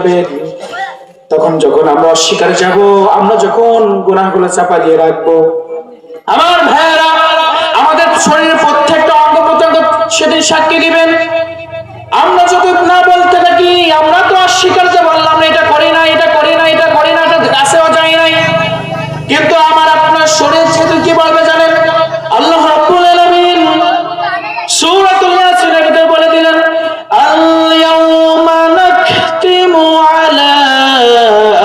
যাবেন, তখন যখন আমরা অস্বীকার যাব, আমরা যখন গুনাহগুলো চাপা দিয়ে রাখবো, আমার ভাইয়েরা, আমাদের শরীরের প্রত্যেকটা অঙ্গ প্রত্যঙ্গ সেদিন সাক্ষী দিবেন। আমরা যদি না বলতে থাকি, আমরা তো অস্বীকার যে বললাম এটা করি না, এটা করি না, এটা করি না, এটা কাছেও যাই নাই, কিন্তু আমার আপনার শরীর সেদিন কি বলবে জানেন? আল্লাহ রাব্বুল আলামিন সূরাতুল ইয়াসিনের ভিতরে বলে দিলেন, আল ইয়াউমা নাখতিমু আলা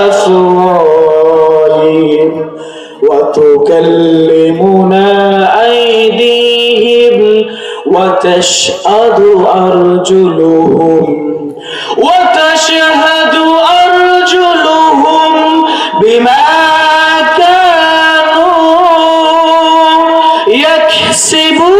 আফওয়াহিহিম ওয়া তুকাল্লিমুনা আইদিহিম ওয়া তাশহাদু আরজুলুহুম ওয়া তাশহাদু আরজুলুহুম বিমা কানু ইয়াকসিবুন।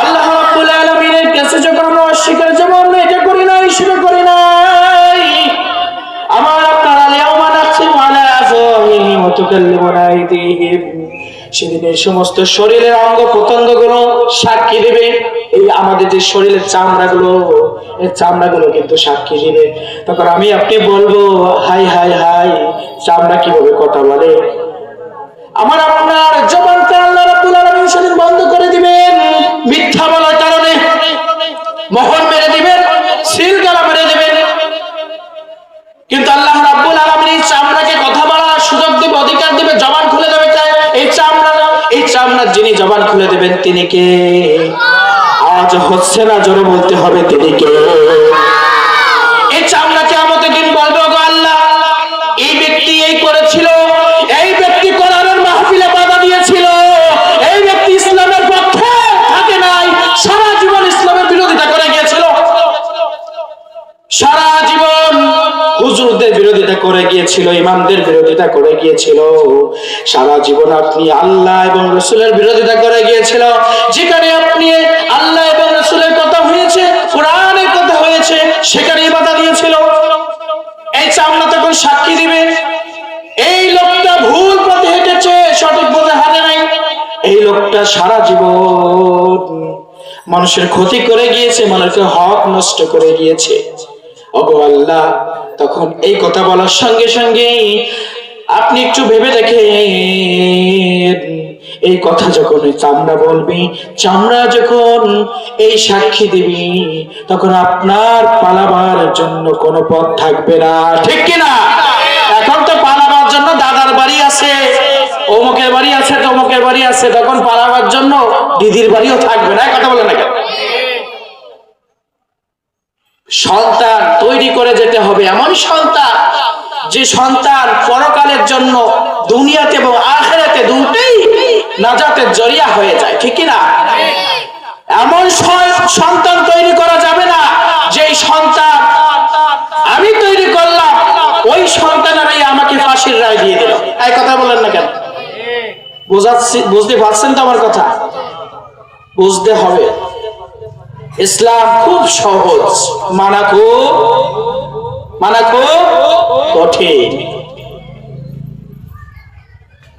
আল্লাহ রাব্বুল আলামিনের কাছে যখন আমরা অস্বীকার যাব, আমরা এটা করি নাই, সেটা করি নাই, আমার আপনার আলিয়াউমা নাখতিমু আলা আফওয়াহিহিম ওয়া তুকাল্লিমুনা আইদিহিম, সেদিনের সমস্ত শরীরের অঙ্গ প্রত্যঙ্গগুলো সাক্ষী দেবে। এই আমাদের যে শরীরের চামড়াগুলো, এই চামড়াগুলো কিন্তু সাক্ষী দিবে। তখন আমি আপনি বলবো, হাই হাই হাই, চামড়া কিভাবে কথা বলে। আমার আপনার জবানটা আল্লাহ রাব্বুল আলামিন সেদিন বন্ধ করে দিবেন, মিথ্যা বলার কারণে মোহর মেরে দিবেন, সিল গালা মেরে দিবেন। কিন্তু আল্লাহ রাব্বুল আলামিন এই চামড়াকে কথা বলার সুযোগ দিবে, অধিকার দিবে, জবান খুলে দেবে। এই চামড়ার যিনি জবান খুলে দেবেন তিনি কে? আজ হচ্ছে না, জোরে বলতে হবে, তিনি কে? এই চামড়া কিয়ামতের দিন বলবে, গো আল্লাহ, এই ব্যক্তি এই করেছিল, এই ব্যক্তি কোরআনের মাহফিলে বাধা দিয়েছিল, এই ব্যক্তি ইসলামের পক্ষে থাকে নাই, সারা জীবন ইসলামের বিরোধিতা করে গিয়েছিল, সারা জীবন হুজুরদের বিরোধিতা করে গিয়েছিল, ইমামদের বিরোধিতা করে গিয়েছিল, সারা জীবন আপনি আল্লাহ এবং রাসূলের বিরোধিতা করে গিয়েছিল। যেখানে আপনি আল্লাহ এবং রাসূলের কথা হয়েছে, কোরআনের কথা হয়েছে, সেখানেই বাধা দিয়েছিল। এই চামড়া তখন সাক্ষী দিবে, এই লোকটা ভুল পথে হেঁটেছে, সঠিক পথে হাঁটে নাই, এই লোকটা সারা জীবন মানুষের ক্ষতি করে গিয়েছে, মানুষের হক নষ্ট করে গিয়েছে। ওগো আল্লাহ, তখন এই কথা বলার সঙ্গে সঙ্গে আপনি একটু ভেবে দেখেন, এই কথা যখন চামড়া বলবি, চামড়া যখন এই সাক্ষী দিবি, তখন আপনার পালাবার জন্য কোনো পথ থাকবে না, ঠিক কিনা? এখন তো পালাবার জন্য দাদার বাড়ি আছে, অমুকের বাড়ি আছে, তমুকের বাড়ি আছে, তখন পালাবার জন্য দিদির বাড়িও থাকবে না, কথা বলে না কেন? সন্তান তৈরি করে যেতে হবে, এমন সন্তান যে সন্তান পরকালের জন্য দুনিয়াতে এবং আখিরাতে দুটোই নাজাতের জরিয়া হয়ে যায়, ঠিক কি না? এমন সন্তান তৈরি করা যাবে না যে সন্তান আমি তৈরি করলাম, ওই সন্তানেরাই আমাকে ফাঁসির রায় দিয়ে দিল। এই কথা বলেন না কেন? বুঝতে পারছেন তো আমার কথা? বুঝতে হবে। ইসলাম খুব সহজ, মানা খুব কঠিন।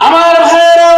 আমার ভাইয়েরা,